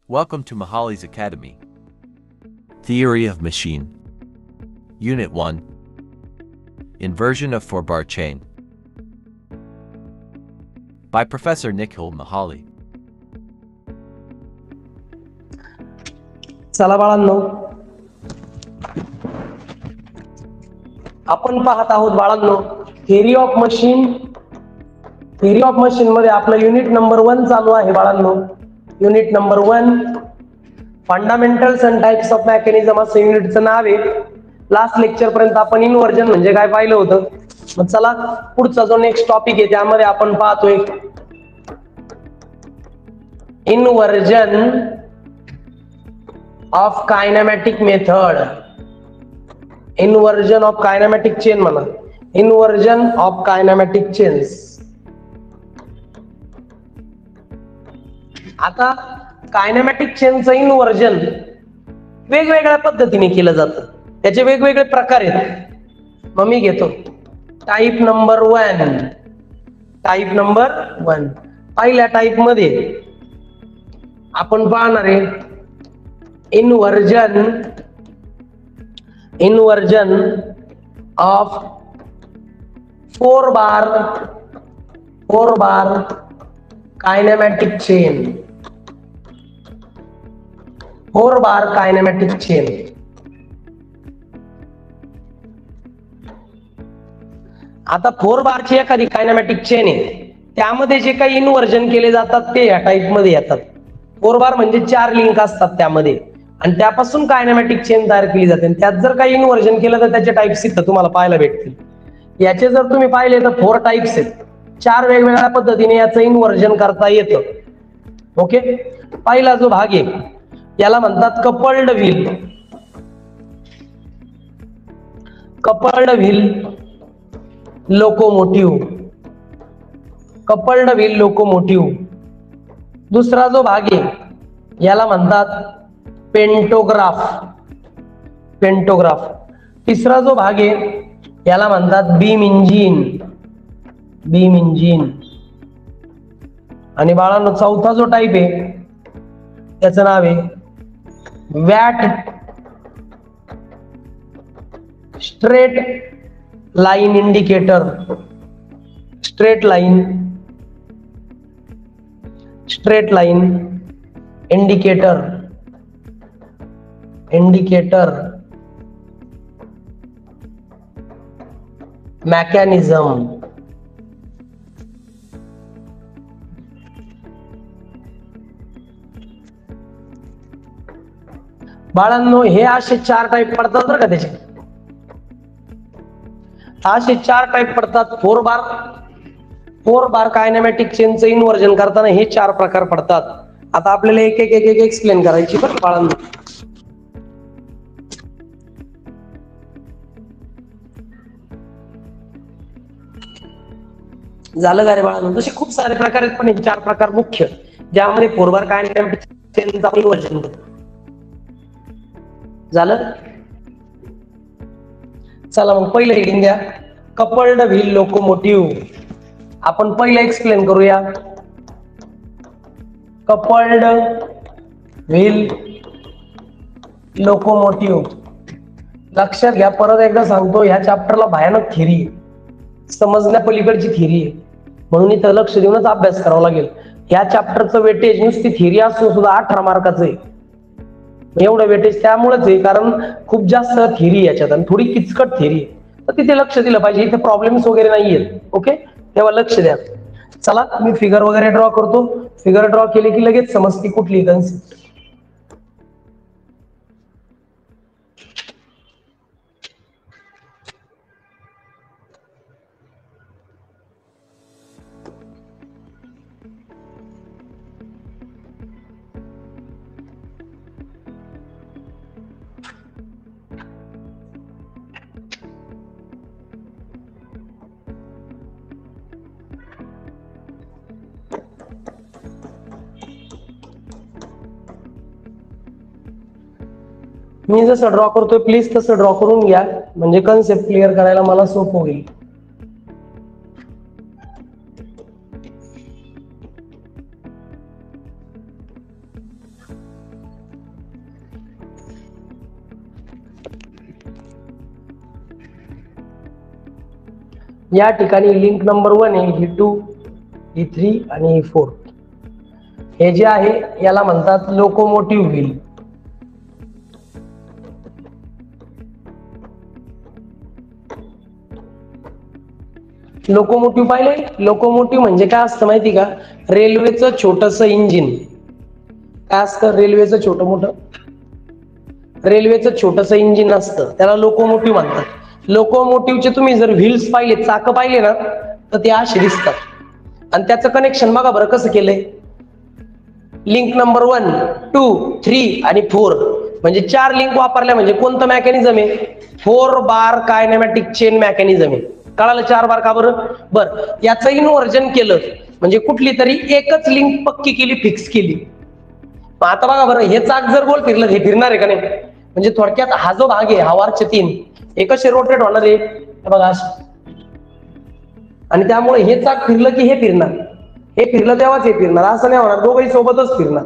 Welcome to Mahali's Academy. Theory of Machine. Unit 1. Inversion of 4-bar chain. By Professor Nikhil Mahali. चला बाळांनो, आपण पाहत आहोत बाळांनो theory of machine. Theory of machine मध्ये आपलं युनिट नंबर 1 चालू आहे बाळांनो. Unit number 1 fundamentals and types of mechanism असं युनिटचं नाव आहे. लास्ट लेक्चर पर्यंत आपण इन्व्हर्जन म्हणजे काय पाहिलं होतं. मग चला पुढचा जो नेक्स्ट टॉपिक आहे त्यामध्ये आपण पाहतोय inversion of kinematic method. Inversion of kinematic chain म्हणा. Inversion of kinematic chains. आता कायनेमॅटिक चेनचं इन्व्हर्जन वेगवेगळ्या पद्धतीने केलं जातं. त्याचे वेगवेगळे प्रकार आहेत. मग मी घेतो टाईप नंबर 1. टाईप नंबर 1 पहिल्या टाईप मध्ये आपण पाहणार आहे inversion of 4 bar kinematic chain. 4 bar kinematic chain. आता 4 बारची एखादी कायनेमॅटिक चेन आहे, त्यामध्ये जे काही इन्व्हर्जन केले जातात ते या टाईप मध्ये येतात. 4 बार म्हणजे 4 लिंक असतात त्यामध्ये आणि त्यापासून कायनेमॅटिक चेन तयार केली जाते. त्यात जर काही इन्व्हर्जन केलं तर त्याचे टाइप्स इथं तुम्हाला पाहायला भेटतील. याचे जर तुम्ही पाहिले तर 4 टाइप्स आहेत. 4 वेगवेगळ्या पद्धतीने याचं इन्व्हर्जन करता येतं. ओके. पहिला जो भाग आहे याला म्हणतात coupled wheel. Coupled wheel locomotive. Coupled wheel locomotive. दुसरा जो भाग आहे याला म्हणतात पेंटोग्राफ. पेंटोग्राफ. तिसरा जो भाग आहे याला म्हणतात बीम इंजिन. Beam engine. आणि बाळांनो चौथा जो टाईप आहे त्याचं नाव आहे watt straight line indicator. Straight line indicator. Mechanism. बाळांनो हे असे 4 टाईप पडतात बरं का. त्याचे असे 4 टाईप पडतात. 4 बार कायनेमॅटिक चेनचं इन्व्हर्जन करताना हे 4 प्रकार पडतात. आता आपल्याला एक एक्सप्लेन करायची बरं बाळांनो. झालं का रे बाळांनो. तसे खूप सारे प्रकार आहेत पण हे 4 प्रकार मुख्य ज्यामध्ये 4 बार कायनेमॅटिक चेनचं इन्व्हर्जन होतं. झालं. चला मग पहिलं हेडिंग द्या कपल्ड व्हील लोकोमोटिव्ह. आपण पहिलं एक्सप्लेन करूया कपल्ड व्हील लोकोमोटिव्ह. लक्षात घ्या, परत एकदा सांगतो, ह्या चॅप्टरला भयानक थिअरी आहे, समजण्या पलीकडची थिअरी आहे, म्हणून इथं लक्ष देऊनच अभ्यास करावा लागेल. ह्या चॅप्टरचं वेटेज नुसती थिअरी असून सुद्धा 18 मार्काचं आहे. एवढं वेटेज त्यामुळेच आहे कारण खूप जास्त थिअरी याच्यात आणि थोडी किचकट थिअरी आहे. तर तिथे लक्ष दिलं पाहिजे. इथे प्रॉब्लेम्स वगैरे नाहीयेत. ओके, तेव्हा लक्ष द्या. चला मी फिगर वगैरे ड्रॉ करतो. फिगर ड्रॉ केली की लगेच समजते कुठली कन्सेप्ट. मी जसं ड्रॉ करतोय प्लीज तसं ड्रॉ करून घ्या, म्हणजे कन्सेप्ट क्लिअर करायला मला सोपं होईल. या ठिकाणी लिंक नंबर 1 आहे, E2, E3 आणि E4. हे जे आहे याला म्हणतात लोकोमोटिव्ह व्हील. लोकोमोटिव्ह पाहिले. लोकोमोटिव्ह म्हणजे काय असतं माहिती का? रेल्वेचं छोटस इंजिन. काय असतं रेल्वेचं छोटस इंजिन असतं, त्याला लोकोमोटिव्ह म्हणतात. लोकोमोटिव्हचे तुम्ही जर व्हील्स पाहिले, चाक पाहिले ना, तर ते असे दिसतात. आणि त्याचं कनेक्शन बघा बरं कसं केलंय. लिंक नंबर 1, 2, 3 आणि 4 म्हणजे 4 लिंक वापरल्या. म्हणजे कोणतं मेकॅनिझम आहे? 4 बार कायनेमॅटिक चेन मेकॅनिझम आहे. कळालं? 4 बार का बरं? बरं, याचं इन्व्हर्जन केलं म्हणजे कुठली तरी एकच लिंक पक्की केली, फिक्स केली. आता बघा बरं, हे चाक जर गोल फिरलं, हे फिरणार आहे का नाही? म्हणजे थोडक्यात हा जो भाग आहे, हवारचे 3 हे कसे रोटेट होणार आहे? बघा असे. आणि त्यामुळे हे चाक फिरलं की हे फिरणार, हे फिरलं तेव्हाच हे फिरणार, असं नाही होणार, दोघंही सोबतच फिरणार.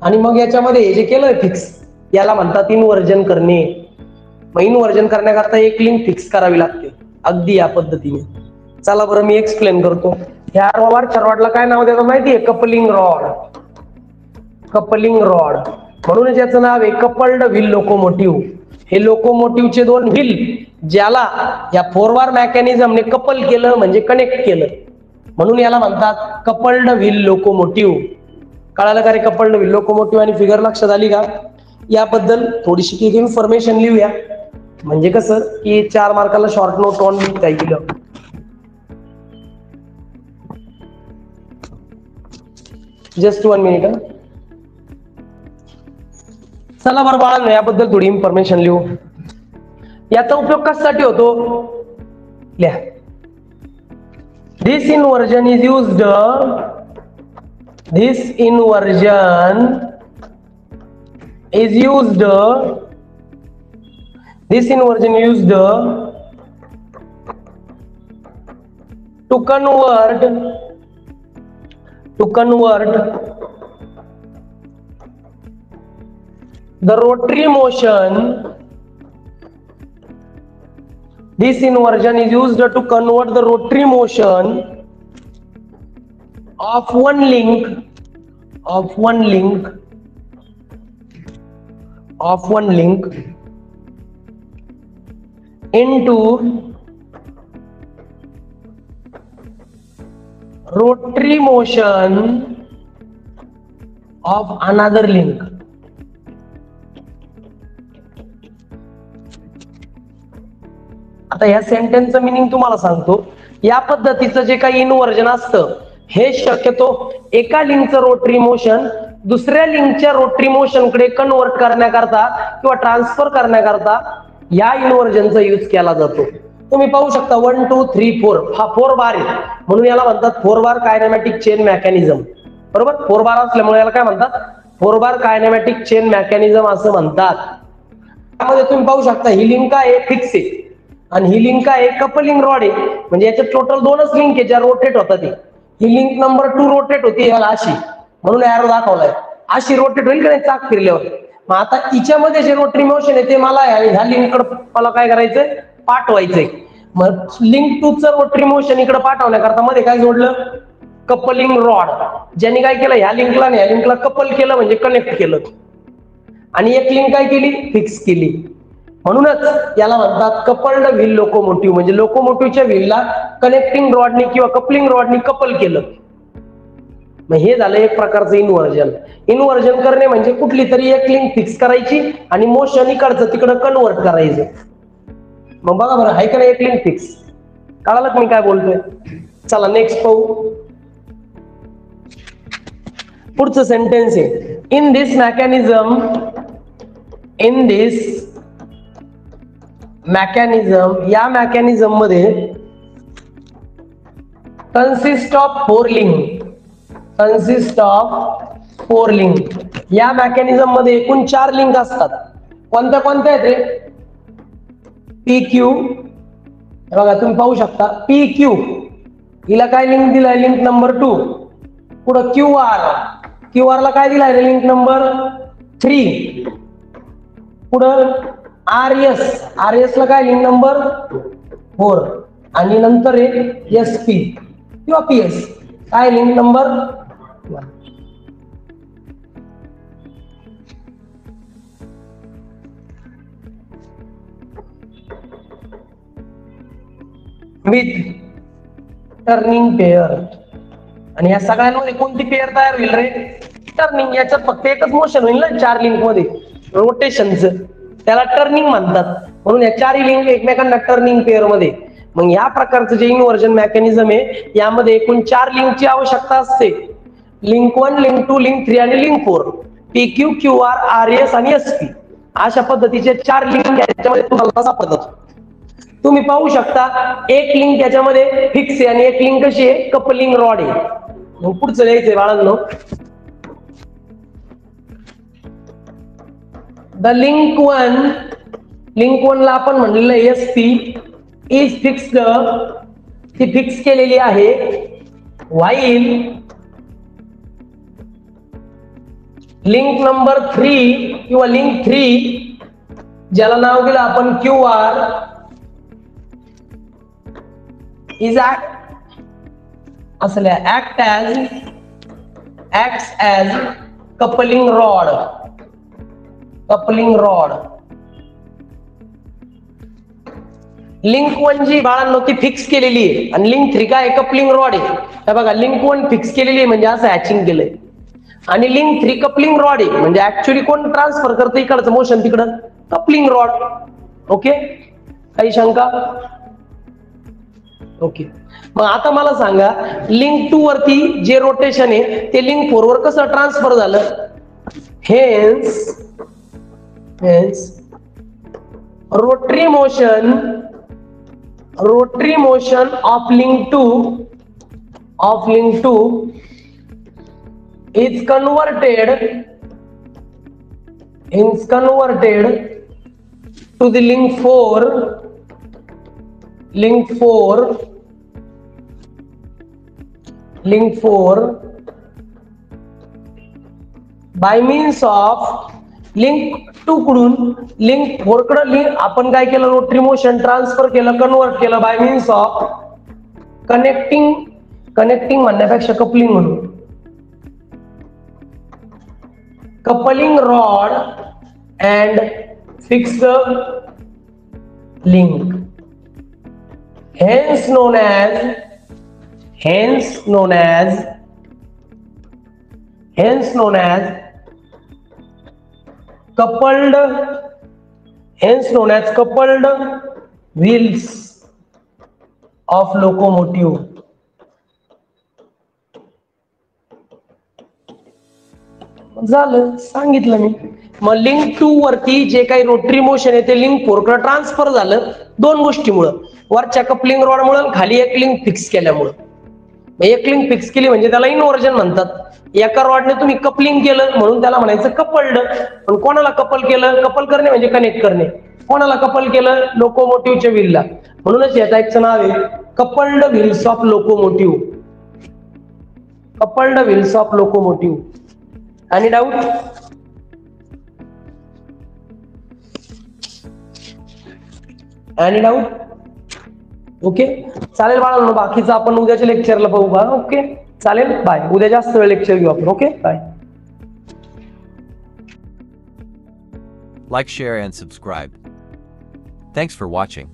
आणि मग याच्यामध्ये हे जे केलं फिक्स, याला म्हणतात इन्व्हर्जन करणे. मग इन्व्हर्जन करण्याकरता एक लिंक फिक्स करावी लागते, अगदी या पद्धतीने. चला बरं मी एक्सप्लेन करतो. ह्या वरच्या रॉडला काय नाव देतात माहितीये? Coupling rod. कपलिंग रॉड म्हणून याचं नाव आहे कपल्ड व्हील लोकोमोटिव्ह. हे लोकोमोटिव्हचे 2 व्हील ज्याला या 4 बार मेकॅनिझमने कपल केलं म्हणजे कनेक्ट केलं, म्हणून याला म्हणतात कपल्ड व्हील लोकोमोटिव्ह. कळालं का रे? कपल्ड व्हील लोकोमोटिव्ह आणि फिगर लक्षात आली का? याबद्दल थोडीशी काही इन्फॉर्मेशन लिहूया. म्हणजे कसं की 4 मार्काला शॉर्ट नोट ऑन काय केलं. Just 1 minute. चला बरं बाळांनो, याबद्दल थोडी इन्फॉर्मेशन लिहू. याचा उपयोग कशासाठी होतो? लिहा. This inversion is used to convert the rotary motion. This inversion is used to convert the rotary motion of one link into rotary motion of another link. आता या सेंटेन्सचं मिनिंग तुम्हाला सांगतो. या पद्धतीचं जे काही इन्व्हर्जन असतं हे शक्यतो एका लिंकचं रोटरी मोशन दुसऱ्या लिंकच्या रोटरी मोशन कडे कन्वर्ट करण्याकरता किंवा ट्रान्सफर करण्याकरता या इन्व्हर्जनचा यूज केला जातो. तुम्ही पाहू शकता 1 2 3 4 हा 4 बार आहे म्हणून याला म्हणतात 4 बार कायनेमॅटिक चेन मेकॅनिझम. बरोबर? 4 बार असल्यामुळे याला काय म्हणतात? 4 बार कायनेमॅटिक चेन मेकॅनिझम असं म्हणतात. त्यामध्ये तुम्ही पाहू शकता ही लिंक आहे फिक्स आहे आणि ही लिंक आहे कपलिंग रॉड आहे. म्हणजे याच्यात टोटल 2च लिंक आहे ज्या रोटेट होतात. ही लिंक नंबर 2 रोटेट होती याला अशी, म्हणून एरो दाखवलाय. अशी रोटेट होईल का नाही चाक फिरल्यावर. मग आता हिच्यामध्ये जे रोटरी मोशन आहे ते मला ह्या लिंक कडे मला काय करायचंय? पाठवायचंय. मग लिंक 2 चं रोटरी मोशन इकडे पाठवण्याकरता मध्ये काय जोडलं? Coupling rod. ज्यांनी काय केलं? ह्या लिंकला आणि ह्या लिंकला कपल केलं म्हणजे कनेक्ट केलं. आणि एक लिंक काय केली? फिक्स केली. म्हणूनच याला म्हणतात कपल्ड व्हील लोकोमोटिव्ह. म्हणजे लोकोमोटिव्हच्या व्हीलला कनेक्टिंग रॉडनी किंवा कपलिंग रॉडनी कपल केलं. मग हे झालं एक प्रकारचं इन्व्हर्जन. इन्व्हर्जन करणे म्हणजे कुठली तरी एक लिंक फिक्स करायची आणि मोशन इकडचं तिकडं कन्वर्ट करायचं. मग बघा बरं आहे का नाही एक लिंक फिक्स. कळालं का मी काय बोलतोय? चला नेक्स्ट पाहू. पुढचं सेंटेन्स आहे इन दिस मेकॅनिझम या मेकॅनिझम मध्ये कन्सिस्ट ऑफ 4 लिंक. या मेकॅनिझम मध्ये एकूण 4 लिंक असतात. कोणत्या कोणत्या आहेत रे? PQ. बघा तुम्ही पाहू शकता PQ हिला काय लिंक दिलाय? Link number 2. पुढं QR ला काय दिलाय रे? Link number 3. पुढं RS ला काय? Link number 4. आणि नंतर आहे SP किंवा PS. काय link number 1. With turning pair. आणि या सगळ्यांमध्ये कोणती पेअर तयार होईल रे? टर्निंग. याच्यात फक्त एकच मोशन होईल ना 4 लिंक मध्ये, रोटेशनचं. त्याला टर्निंग म्हणतात. म्हणून या 4 लिंक एकमेकांना टर्निंग पेअर मध्ये. मग या प्रकारचं जे इन्व्हर्जन मेकॅनिझम आहे यामध्ये एकूण 4 लिंकची आवश्यकता असते. लिंक 1, लिंक 2, लिंक 3 आणि लिंक 4. PQ, QR, RS आणि SP. अशा पद्धतीचे 4 लिंक याच्यामध्ये तुम्हाला सापडतात. तुम्ही पाहू शकता एक लिंक याच्यामध्ये फिक्स आहे आणि एक लिंक कशी आहे, कपलिंग रॉड आहे. मग पुढचं लिहायचंय बाळांनो, द लिंक 1 ला आपण म्हणलेलं SP इज फिक्स्ड, ती फिक्स केलेली आहे. व्हाईल लिंक नंबर 3 किंवा लिंक 3 ज्याला नाव दिलं आपण QR is acts as coupling rod. Link 1 जी बाळांनो ती फिक्स केलेली आहे आणि लिंक 3 काय कपलिंग रॉड आहे. हे बघा, लिंक 1 फिक्स केलेली आहे म्हणजे असं हॅचिंग केलंय आणि लिंक 3 कपलिंग रॉड आहे म्हणजे ऍक्च्युअली कोण ट्रान्सफर करतं इकडचं मोशन तिकडं, कपलिंग रॉड. ओके, काही शंका? ओके. मग आता मला सांगा लिंक 2 वरती जे रोटेशन आहे ते लिंक 4 वर कसं ट्रान्सफर झालं? Hence rotary motion of link 2 is converted to the link 4 by means of link 2 कडून लिंक 4 कडे आपण काय केलं, रोटरी मोशन ट्रान्सफर केलं, कन्वर्ट केलं बाय मीन्स ऑफ कनेक्टिंग म्हणण्यापेक्षा कपलिंग म्हणून, coupling rod and fixed link. hence known as coupled wheels of locomotive. झालं, सांगितलं मी. मग लिंक 2 वरती जे काही रोटरी मोशन आहे ते लिंक 4 कडे ट्रान्सफर झालं 2 गोष्टीमुळे, वरच्या कपलिंग रॉड मुळे, खाली एक लिंक फिक्स केल्यामुळे. एक लिंक फिक्स केली म्हणजे त्याला इन्व्हर्जन म्हणतात. एका रॉडने तुम्ही कपलिंग केलं म्हणून त्याला म्हणायचं कपल्ड. पण कोणाला कपल केलं? कपल करणे म्हणजे कनेक्ट करणे. कोणाला कपल केलं? लोकोमोटिव्हच्या व्हीलला. म्हणूनच या टाईपचं नाव आहे coupled wheels of locomotive. Coupled wheels of locomotive. आणि डाऊट? ओके, चालेल बाळांनो. बाकीचं आपण उद्याच्या लेक्चरला पाहू बा. ओके, चालेल, बाय. उद्या जास्त वेळ लेक्चर घेऊ आपण. Okay, bye. Like, share and subscribe. Thanks for watching.